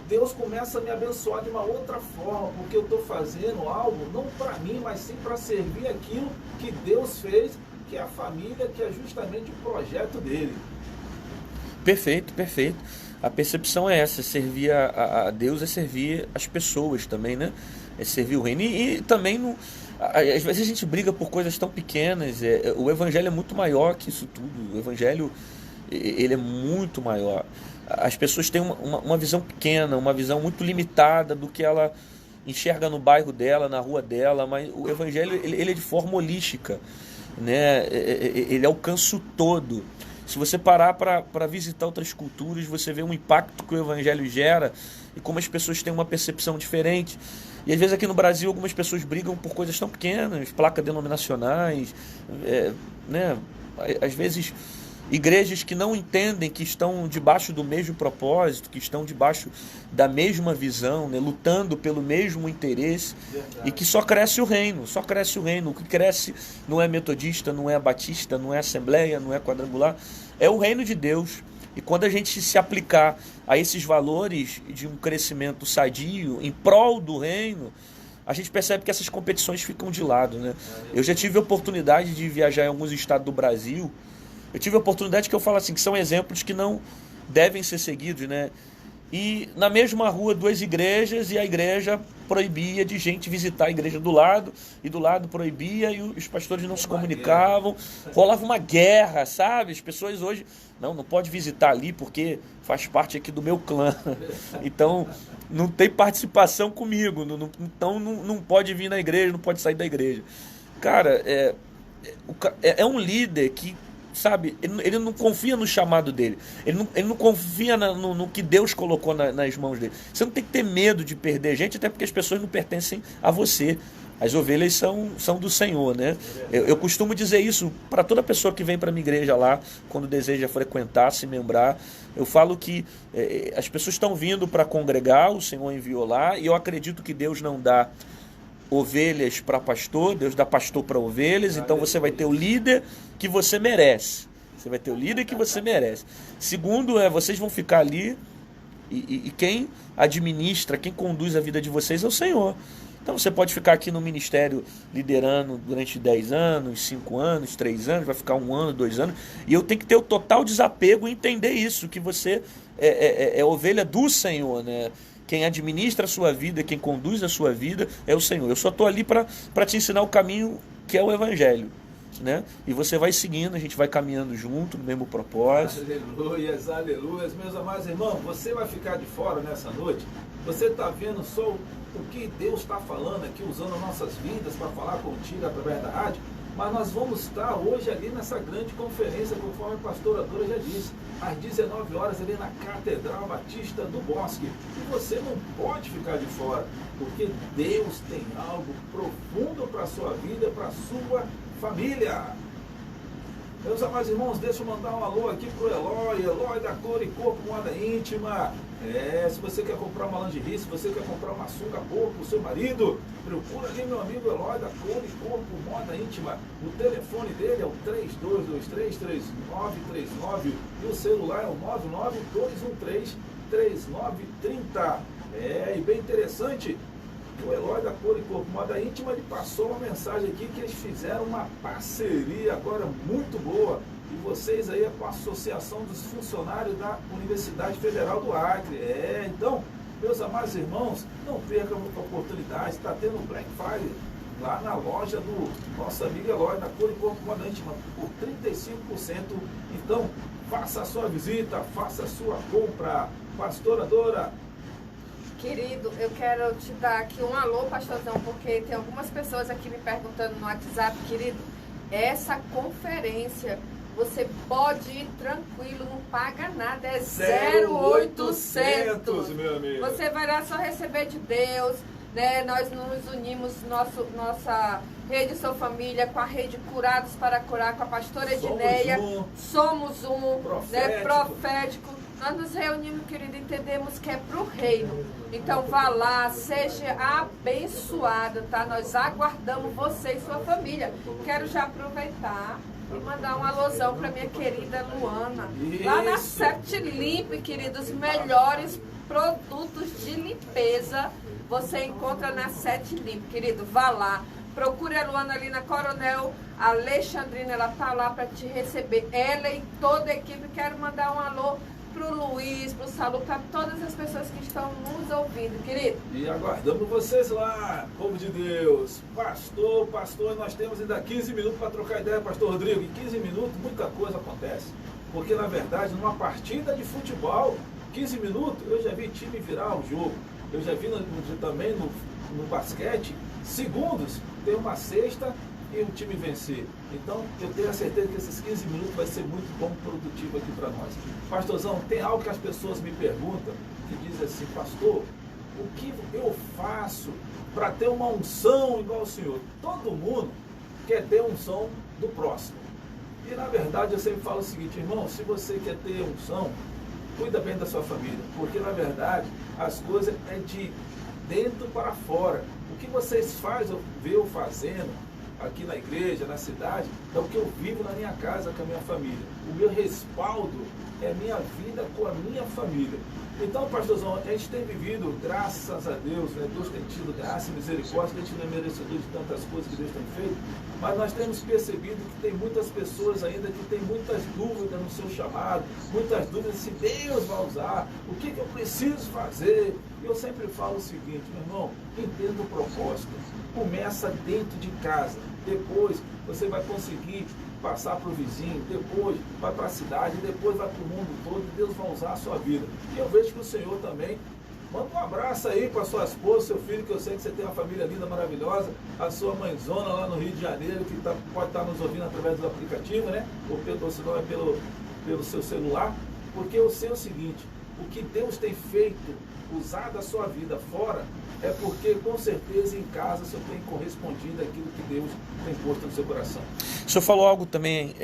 Deus começa a me abençoar de uma outra forma, porque eu estou fazendo algo não para mim, mas sim para servir aquilo que Deus fez, que é a família, que é justamente o projeto dele. Perfeito, perfeito. A percepção é essa, servir a Deus é servir as pessoas também, né? É servir o reino. E também, às vezes a gente briga por coisas tão pequenas. O Evangelho é muito maior que isso tudo. O Evangelho, ele é muito maior. As pessoas têm uma visão pequena, uma visão muito limitada do que ela enxerga no bairro dela, na rua dela, mas o Evangelho ele é de forma holística, né? Ele alcança o todo. Se você parar para visitar outras culturas, você vê um impacto que o Evangelho gera e como as pessoas têm uma percepção diferente. E às vezes aqui no Brasil algumas pessoas brigam por coisas tão pequenas, placas denominacionais, né? Às vezes igrejas que não entendem que estão debaixo do mesmo propósito, que estão debaixo da mesma visão, né? Lutando pelo mesmo interesse. Verdade. E que só cresce o reino, só cresce o reino. O que cresce não é metodista, não é batista, não é assembleia, não é quadrangular, é o reino de Deus. E quando a gente se aplicar a esses valores de um crescimento sadio em prol do reino, a gente percebe que essas competições ficam de lado, né? Eu já tive a oportunidade de viajar em alguns estados do Brasil. Eu tive a oportunidade que eu falo assim, que são exemplos que não devem ser seguidos, né? E na mesma rua, duas igrejas, e a igreja proibia de gente visitar a igreja do lado, e do lado proibia, e os pastores não se comunicavam, rolava uma guerra, sabe? As pessoas hoje, não pode visitar ali porque faz parte aqui do meu clã, então não tem participação comigo, então não pode vir na igreja, não pode sair da igreja. Cara, é um líder que, sabe, ele não confia no chamado dele, ele não confia no que Deus colocou nas mãos dele. Você não tem que ter medo de perder gente, até porque as pessoas não pertencem a você. As ovelhas são do Senhor, né? Eu costumo dizer isso para toda pessoa que vem para a minha igreja lá, quando deseja frequentar, se membrar. Eu falo que as pessoas estão vindo para congregar, o Senhor enviou lá, e eu acredito que Deus não dá ovelhas para pastor, Deus dá pastor para ovelhas, então você vai ter o líder que você merece. Você vai ter o líder que você merece. Segundo, vocês vão ficar ali e quem administra, quem conduz a vida de vocês é o Senhor. Então você pode ficar aqui no ministério liderando durante 10 anos, 5 anos, 3 anos, vai ficar 1 ano, 2 anos, e eu tenho que ter o total desapego e entender isso, que você é ovelha do Senhor, né? Quem administra a sua vida, quem conduz a sua vida é o Senhor. Eu só estou ali para te ensinar o caminho que é o Evangelho, né? E você vai seguindo, a gente vai caminhando junto no mesmo propósito. Aleluias, aleluias. Meus amados irmãos, você vai ficar de fora nessa noite. Você está vendo só o que Deus está falando aqui, usando nossas vidas para falar contigo através da rádio. Mas nós vamos estar hoje ali nessa grande conferência, conforme a pastora Dora já disse, às 19 horas ali na Catedral Batista do Bosque. E você não pode ficar de fora, porque Deus tem algo profundo para a sua vida, para a sua família. Meus amados irmãos, deixa eu mandar um alô aqui pro Eloy da Cor e Corpo Moda Íntima. Se você quer comprar uma lingerie, se você quer comprar uma sunga boa pro seu marido, procura ali meu amigo Eloy da Cor e Corpo Moda Íntima. O telefone dele é o 3223-3939 e o celular é o 99213-3930. E bem interessante, o Eloy da Cor e Corpo Moda Íntima, ele passou uma mensagem aqui que eles fizeram uma parceria agora muito boa. E vocês aí com a Associação dos Funcionários da Universidade Federal do Acre. Então, meus amados irmãos, não percam a oportunidade. Está tendo Black Friday lá na loja do nosso amigo Eloy da Cor e Corpo Moda Íntima por 35%. Então, faça a sua visita, faça a sua compra. Pastora Dora. Querido, eu quero te dar aqui um alô, pastorzão, porque tem algumas pessoas aqui me perguntando no WhatsApp, querido, essa conferência, você pode ir tranquilo, não paga nada, é 0800, meu amigo. Você vai lá só receber de Deus, né? Nós nos unimos, nossa rede Sou Família, com a rede Curados para Curar, com a pastora Edneia, somos um profético. Nós nos reunimos, querido, entendemos que é para o reino. Então vá lá, seja abençoado, tá? Nós aguardamos você e sua família. Quero já aproveitar e mandar um alôzão para minha querida Luana. Isso. Lá na Sete Limp, querido, os melhores produtos de limpeza você encontra na Sete Limp, querido. Vá lá. Procure a Luana ali na Coronel Alexandrina, ela tá lá para te receber. Ela e toda a equipe. Quero mandar um alô pro Luiz, pro Salu, para todas as pessoas que estão nos ouvindo, querido. E aguardamos vocês lá, povo de Deus. Pastor, nós temos ainda 15 minutos para trocar ideia, pastor Rodrigo. Em 15 minutos muita coisa acontece. Porque na verdade, numa partida de futebol, 15 minutos, eu já vi time virar o jogo. Eu já vi também no basquete, segundos, tem uma cesta e o time vencer. Então, eu tenho a certeza que esses 15 minutos vai ser muito bom, produtivo aqui para nós. Pastorzão, tem algo que as pessoas me perguntam, que diz assim, pastor, o que eu faço para ter uma unção igual ao senhor? Todo mundo quer ter unção do próximo. E na verdade eu sempre falo o seguinte, irmão, se você quer ter unção, cuida bem da sua família, porque na verdade as coisas é de dentro para fora. O que vocês fazem, eu fazendo aqui na igreja, na cidade, é o que eu vivo na minha casa com a minha família. O meu respaldo é a minha vida com a minha família. Então, pastorzão, a gente tem vivido, graças a Deus, né? Deus tem tido graça e misericórdia, a gente não é merecedor de tantas coisas que Deus tem feito, mas nós temos percebido que tem muitas pessoas ainda que têm muitas dúvidas no seu chamado, muitas dúvidas se Deus vai usar, o que eu preciso fazer. E eu sempre falo o seguinte, meu irmão, entenda o propósito, começa dentro de casa, depois você vai conseguir passar para o vizinho, depois vai para a cidade, depois vai para o mundo todo, e Deus vai usar a sua vida. E eu vejo que o Senhor também, manda um abraço aí para a sua esposa, seu filho, que eu sei que você tem uma família linda, maravilhosa, a sua mãezona lá no Rio de Janeiro, que pode estar nos ouvindo através do aplicativo, né? Ou se não é pelo seu celular, porque eu sei o seguinte, o que Deus tem feito, usado a sua vida fora, é porque com certeza em casa o senhor tem correspondido àquilo que Deus tem posto no seu coração. O senhor falou algo também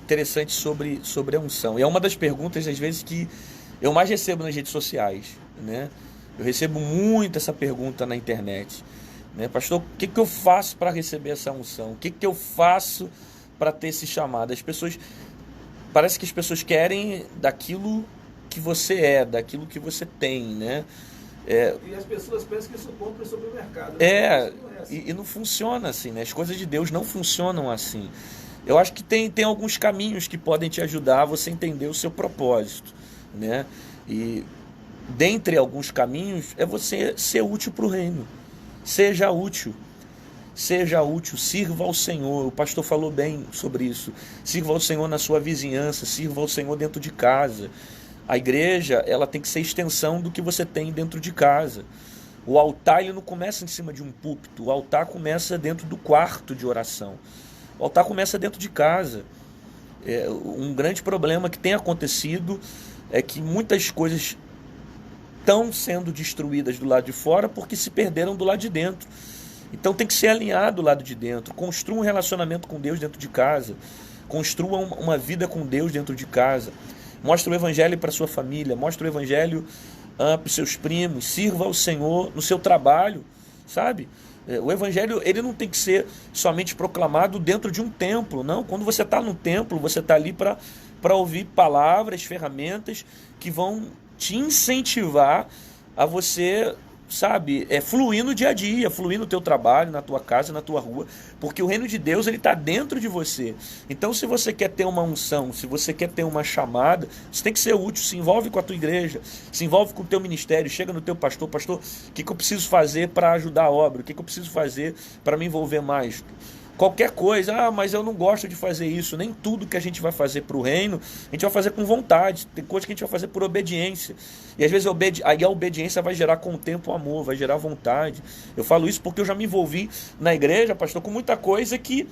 interessante sobre a unção. E é uma das perguntas, às vezes, que eu mais recebo nas redes sociais, né? Eu recebo muito essa pergunta na internet, né? Pastor, o que eu faço para receber essa unção? O que eu faço para ter esse chamado? Parece que as pessoas querem daquilo que você é, daquilo que você tem, né? E as pessoas pensam que isso compra no supermercado. E não funciona assim, né? As coisas de Deus não funcionam assim. Eu acho que tem alguns caminhos que podem te ajudar a você entender o seu propósito, né? E dentre alguns caminhos é você ser útil para o reino. Seja útil, sirva ao Senhor. O pastor falou bem sobre isso. Sirva ao Senhor na sua vizinhança, sirva ao Senhor dentro de casa. A igreja, ela tem que ser extensão do que você tem dentro de casa. O altar, ele não começa em cima de um púlpito. O altar começa dentro do quarto de oração. O altar começa dentro de casa. Um grande problema que tem acontecido é que muitas coisas estão sendo destruídas do lado de fora porque se perderam do lado de dentro. Então tem que ser alinhado do lado de dentro. Construa um relacionamento com Deus dentro de casa. Construa uma vida com Deus dentro de casa. Mostra o evangelho para sua família. Mostra o evangelho para os seus primos. Sirva ao Senhor no seu trabalho, sabe? O evangelho, ele não tem que ser somente proclamado dentro de um templo, não. Quando você está no templo, você está ali para ouvir palavras, ferramentas que vão te incentivar a você, sabe, fluir no dia a dia, fluir no teu trabalho, na tua casa, na tua rua, porque o reino de Deus, ele está dentro de você. Então, se você quer ter uma unção, se você quer ter uma chamada, você tem que ser útil, se envolve com a tua igreja, se envolve com o teu ministério, chega no teu pastor, o que eu preciso fazer para ajudar a obra, o que eu preciso fazer para me envolver mais? Qualquer coisa, mas eu não gosto de fazer isso. Nem tudo que a gente vai fazer para o reino, a gente vai fazer com vontade. Tem coisa que a gente vai fazer por obediência. E às vezes aí a obediência vai gerar com o tempo amor, vai gerar vontade. Eu falo isso porque eu já me envolvi na igreja, pastor, com muita coisa que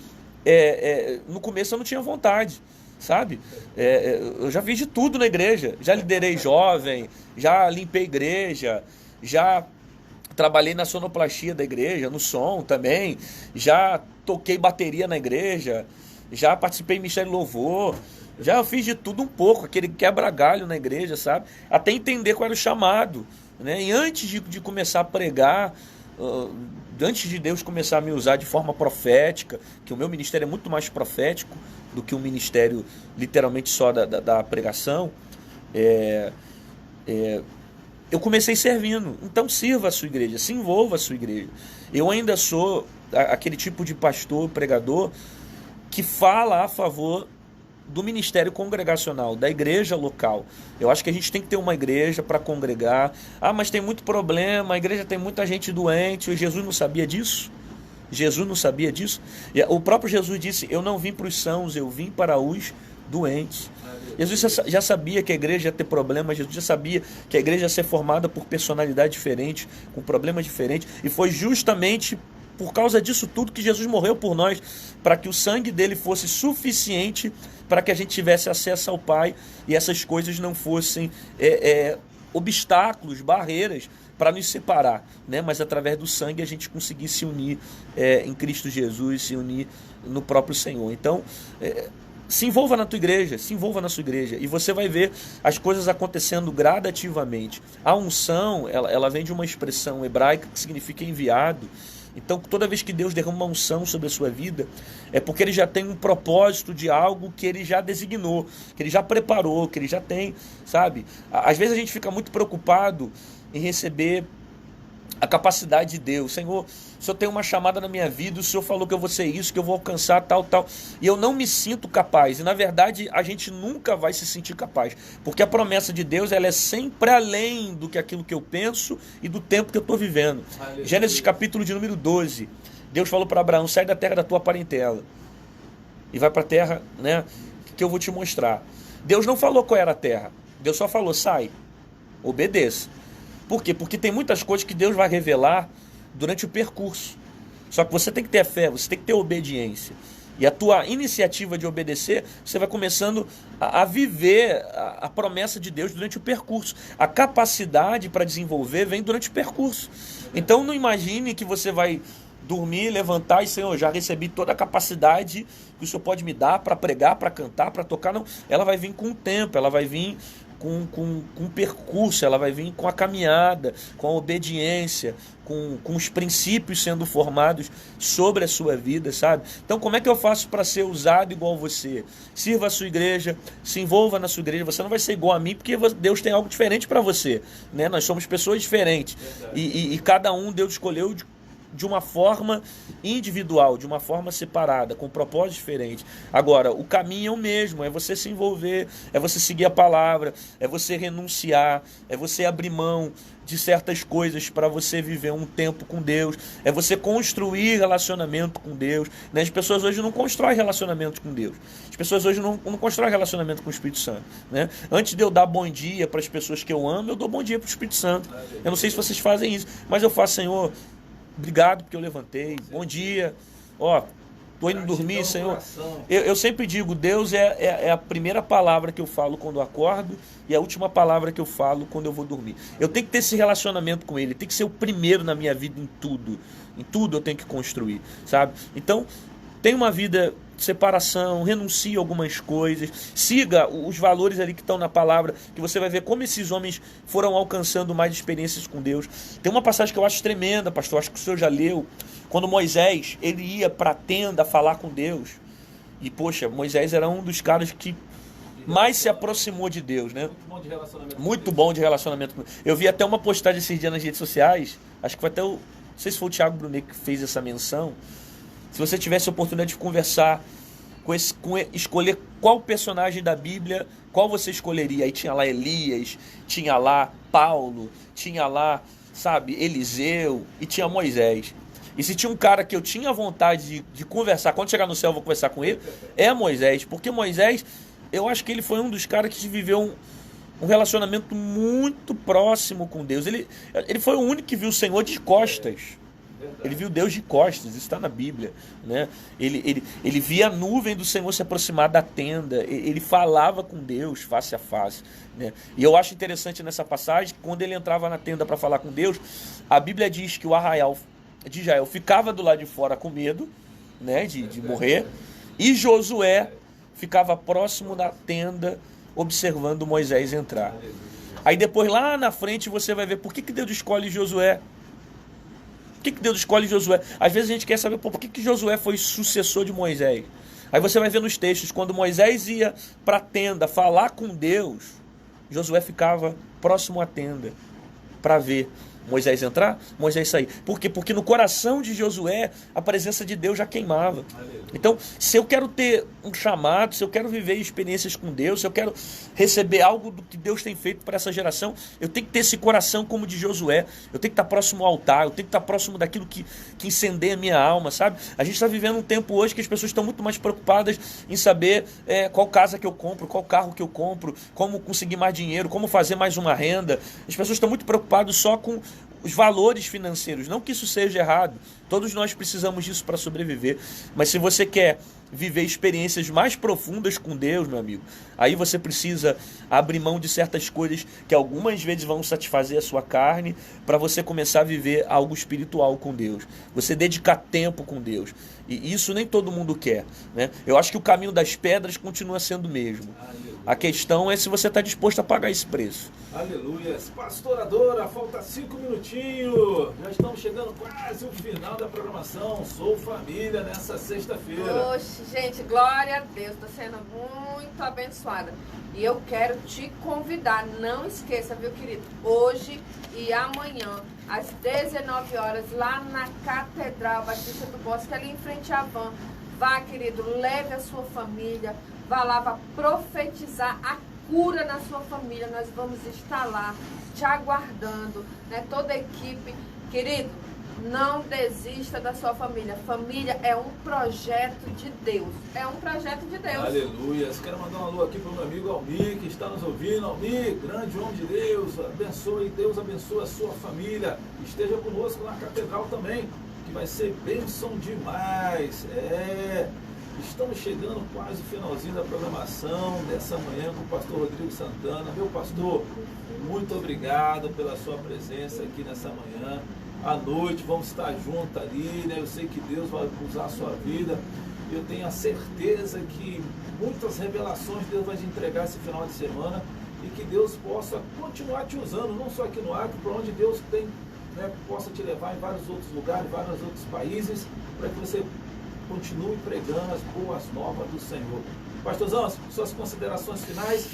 no começo eu não tinha vontade, sabe? Eu já fiz de tudo na igreja. Já liderei jovem, já limpei igreja, já trabalhei na sonoplastia da igreja, no som também, já toquei bateria na igreja, já participei em ministério de louvor, já fiz de tudo um pouco, aquele quebra-galho na igreja, sabe? Até entender qual era o chamado, né? E antes de começar a pregar, antes de Deus começar a me usar de forma profética, que o meu ministério é muito mais profético do que um ministério literalmente só da pregação, eu comecei servindo. Então sirva a sua igreja, se envolva a sua igreja. Eu ainda sou aquele tipo de pastor, pregador, que fala a favor do ministério congregacional, da igreja local. Eu acho que a gente tem que ter uma igreja para congregar. Mas tem muito problema, a igreja tem muita gente doente. E Jesus não sabia disso? Jesus não sabia disso? E o próprio Jesus disse: eu não vim para os sãos, eu vim para os doentes. Jesus já sabia que a igreja ia ter problemas, Jesus já sabia que a igreja ia ser formada por personalidades diferentes, com problemas diferentes, e foi justamente por causa disso tudo que Jesus morreu por nós, para que o sangue dele fosse suficiente para que a gente tivesse acesso ao Pai e essas coisas não fossem obstáculos, barreiras para nos separar, né? Mas através do sangue a gente conseguir se unir em Cristo Jesus, se unir no próprio Senhor. Então, se envolva na tua igreja, se envolva na sua igreja, e você vai ver as coisas acontecendo gradativamente. A unção, ela vem de uma expressão hebraica que significa enviado. Então, toda vez que Deus derrama uma unção sobre a sua vida, é porque Ele já tem um propósito de algo que Ele já designou, que Ele já preparou, que Ele já tem, sabe? Às vezes a gente fica muito preocupado em receber a capacidade de Deus. Senhor, o Senhor tem uma chamada na minha vida, o Senhor falou que eu vou ser isso, que eu vou alcançar tal, e eu não me sinto capaz. E na verdade a gente nunca vai se sentir capaz, porque a promessa de Deus, ela é sempre além do que aquilo que eu penso e do tempo que eu estou vivendo. Aleluia. Gênesis capítulo de número 12, Deus falou para Abraão: sai da terra da tua parentela e vai para a terra, né, que eu vou te mostrar. Deus não falou qual era a terra, Deus só falou: sai, obedeça. Por quê? Porque tem muitas coisas que Deus vai revelar durante o percurso. Só que você tem que ter fé, você tem que ter obediência. E a tua iniciativa de obedecer, você vai começando a viver a promessa de Deus durante o percurso. A capacidade para desenvolver vem durante o percurso. Então não imagine que você vai dormir, levantar e: Senhor, já recebi toda a capacidade que o Senhor pode me dar para pregar, para cantar, para tocar. Não, ela vai vir com o tempo, ela vai vir com o percurso, ela vai vir com a caminhada, com a obediência, com os princípios sendo formados sobre a sua vida, sabe? Então, como é que eu faço para ser usado igual você? Sirva a sua igreja, se envolva na sua igreja. Você não vai ser igual a mim, porque Deus tem algo diferente para você, né? Nós somos pessoas diferentes, e cada um Deus escolheu de uma forma individual, de uma forma separada, com propósito diferente. Agora, o caminho é o mesmo, é você se envolver, é você seguir a palavra, é você renunciar, é você abrir mão de certas coisas para você viver um tempo com Deus, é você construir relacionamento com Deus, né? As pessoas hoje não constroem relacionamento com Deus, as pessoas hoje não constroem relacionamento com o Espírito Santo, né? Antes de eu dar bom dia para as pessoas que eu amo, eu dou bom dia para o Espírito Santo. Eu não sei se vocês fazem isso, mas eu faço: Senhor, obrigado porque eu levantei, bom dia, Tô indo dormir, Gratidão, Senhor. coração. Eu sempre digo, Deus é a primeira palavra que eu falo quando eu acordo e a última palavra que eu falo quando eu vou dormir. Eu tenho que ter esse relacionamento com Ele, tem que ser o primeiro na minha vida em tudo. Em tudo eu tenho que construir, sabe? Então, tenha uma vida de separação, renuncie a algumas coisas, siga os valores ali que estão na palavra, que você vai ver como esses homens foram alcançando mais experiências com Deus. Tem uma passagem que eu acho tremenda, pastor, acho que o senhor já leu, quando Moisés, ele ia para a tenda falar com Deus, e poxa, Moisés era um dos caras que mais se aproximou de Deus, né? Muito bom de relacionamento. Muito bom de relacionamento com Deus. Eu vi até uma postagem esses dias nas redes sociais, acho que foi até não sei se foi o Thiago Brunet que fez essa menção. Se você tivesse a oportunidade de conversar escolher qual personagem da Bíblia, qual você escolheria? Aí tinha lá Elias, tinha lá Paulo, tinha lá, sabe, Eliseu e tinha Moisés. E se tinha um cara que eu tinha vontade de conversar, quando chegar no céu eu vou conversar com ele, é Moisés. Porque Moisés, eu acho que ele foi um dos caras que viveu um relacionamento muito próximo com Deus. Ele foi o único que viu o Senhor de costas. Ele viu Deus de costas, isso está na Bíblia, né? Ele via a nuvem do Senhor se aproximar da tenda, ele falava com Deus face a face, né? E eu acho interessante nessa passagem, quando ele entrava na tenda para falar com Deus, a Bíblia diz que o arraial de Israel ficava do lado de fora com medo, né, de morrer, e Josué ficava próximo da tenda observando Moisés entrar. Aí depois lá na frente você vai ver por que Deus escolhe Josué. Por que Deus escolhe Josué? Às vezes a gente quer saber por que Josué foi sucessor de Moisés. Aí você vai ver nos textos, quando Moisés ia para a tenda falar com Deus, Josué ficava próximo à tenda para ver Moisés entrar, Moisés sair. Por quê? Porque no coração de Josué a presença de Deus já queimava. Então, se eu quero ter um chamado, se eu quero viver experiências com Deus, se eu quero receber algo do que Deus tem feito para essa geração, eu tenho que ter esse coração como de Josué. Eu tenho que estar próximo ao altar, eu tenho que estar próximo daquilo que incendeia a minha alma, sabe? A gente está vivendo um tempo hoje que as pessoas estão muito mais preocupadas em saber qual casa que eu compro, qual carro que eu compro, como conseguir mais dinheiro, como fazer mais uma renda. As pessoas estão muito preocupadas só com os valores financeiros. Não que isso seja errado, todos nós precisamos disso para sobreviver, mas se você quer viver experiências mais profundas com Deus, meu amigo, aí você precisa abrir mão de certas coisas que algumas vezes vão satisfazer a sua carne, para você começar a viver algo espiritual com Deus, você dedicar tempo com Deus, e isso nem todo mundo quer, né? Eu acho que o caminho das pedras continua sendo o mesmo. A questão é se você está disposto a pagar esse preço. Aleluia. Pastoradora, falta 5 minutinhos. Já estamos chegando quase ao final da programação Sou Família nessa sexta-feira. Oxe, gente, glória a Deus. Estou sendo muito abençoada. E eu quero te convidar, não esqueça, viu, querido? Hoje e amanhã, às 19 horas, lá na Catedral Batista do Bosque, ali em frente à van. Vá, querido, leve a sua família. Vá lá, vá profetizar a cura na sua família. Nós vamos estar lá te aguardando, né? Toda a equipe. Querido, não desista da sua família. Família é um projeto de Deus. É um projeto de Deus. Aleluia. Quero mandar um alô aqui para o meu amigo Almir, que está nos ouvindo. Almir, grande homem de Deus. Abençoe, Deus abençoe a sua família. Esteja conosco na Catedral também, que vai ser bênção demais. Estamos chegando quase no finalzinho da programação dessa manhã com o pastor Rodrigo Santana. Meu pastor, muito obrigado pela sua presença aqui nessa manhã. À noite vamos estar juntos ali, né? Eu sei que Deus vai usar a sua vida. Eu tenho a certeza que muitas revelações Deus vai te entregar esse final de semana e que Deus possa continuar te usando, não só aqui no Acre, para onde Deus tem, né, possa te levar em vários outros lugares, vários outros países, para que você continue pregando as boas novas do Senhor. Pastorzão, suas considerações finais?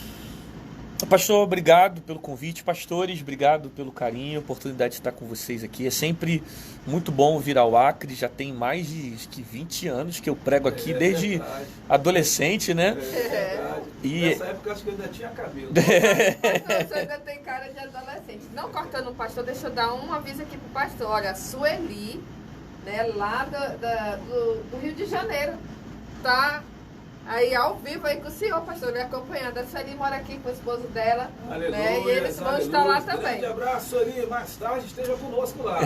Pastor, obrigado pelo convite. Pastores, obrigado pelo carinho, oportunidade de estar com vocês aqui. É sempre muito bom vir ao Acre. Já tem mais de 20 anos que eu prego aqui, desde verdade. Adolescente, né? Verdade. E nessa época eu acho que eu ainda tinha cabelo. Pastor, você ainda tem cara de adolescente. Não cortando o pastor, deixa eu dar um aviso aqui pro pastor. Olha, a Sueli, né, lá do Rio de Janeiro, tá Aí ao vivo aí com o senhor, pastor, me acompanhando. A Sueli mora aqui com o esposo dela. Aleluia, né? E eles vão estar lá também. Grande abraço ali, mais tarde esteja conosco lá.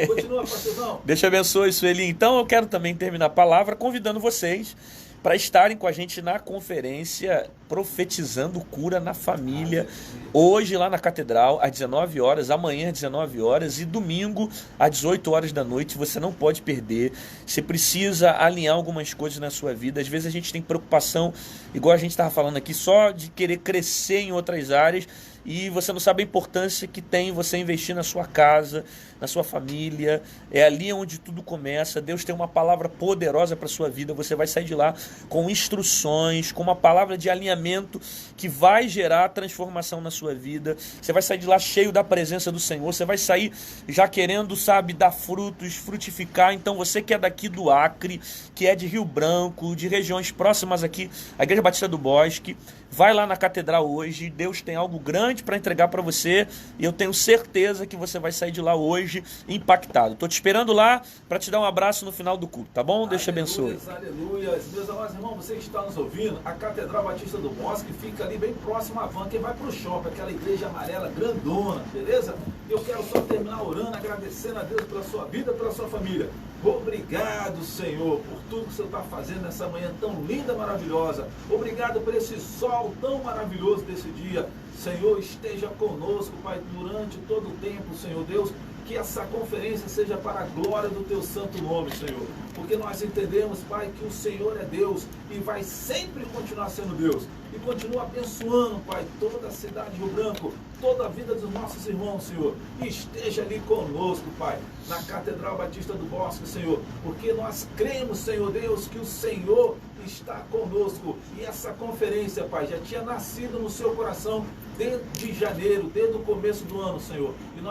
Continua, pastorzão. Deus te abençoe, Sueli. Então eu quero também terminar a palavra convidando vocês para estarem com a gente na conferência Profetizando Cura na Família, hoje lá na Catedral, às 19 horas, amanhã às 19 horas e domingo às 18 horas da noite. Você não pode perder. Você precisa alinhar algumas coisas na sua vida. Às vezes a gente tem preocupação, igual a gente estava falando aqui, só de querer crescer em outras áreas, e você não sabe a importância que tem você investir na sua casa, na sua família. É ali onde tudo começa. Deus tem uma palavra poderosa para a sua vida. Você vai sair de lá com instruções, com uma palavra de alinhamento que vai gerar transformação na sua vida. Você vai sair de lá cheio da presença do Senhor. Você vai sair já querendo, sabe, dar frutos, frutificar. Então você que é daqui do Acre, que é de Rio Branco, de regiões próximas aqui, a Igreja Batista do Bosque, vai lá na Catedral hoje. Deus tem algo grande para entregar para você e eu tenho certeza que você vai sair de lá hoje impactado. Estou te esperando lá para te dar um abraço no final do culto, tá bom? Deus te abençoe. Aleluia. Meus amados irmãos, você que está nos ouvindo, a Catedral Batista do Bosque fica ali bem próximo à van, que vai para o shopping, aquela igreja amarela grandona, beleza? Eu quero só terminar orando, agradecendo a Deus pela sua vida, pela sua família. Obrigado, Senhor, por tudo que o Senhor está fazendo nessa manhã tão linda, maravilhosa. Obrigado por esse sol tão maravilhoso desse dia. Senhor, esteja conosco, Pai, durante todo o tempo, Senhor Deus, que essa conferência seja para a glória do Teu santo nome, Senhor. Porque nós entendemos, Pai, que o Senhor é Deus e vai sempre continuar sendo Deus. E continua abençoando, Pai, toda a cidade de Rio Branco, toda a vida dos nossos irmãos, Senhor. E esteja ali conosco, Pai, na Catedral Batista do Bosque, Senhor. Porque nós cremos, Senhor Deus, que o Senhor está conosco. E essa conferência, Pai, já tinha nascido no seu coração desde janeiro, desde o começo do ano, Senhor. E nós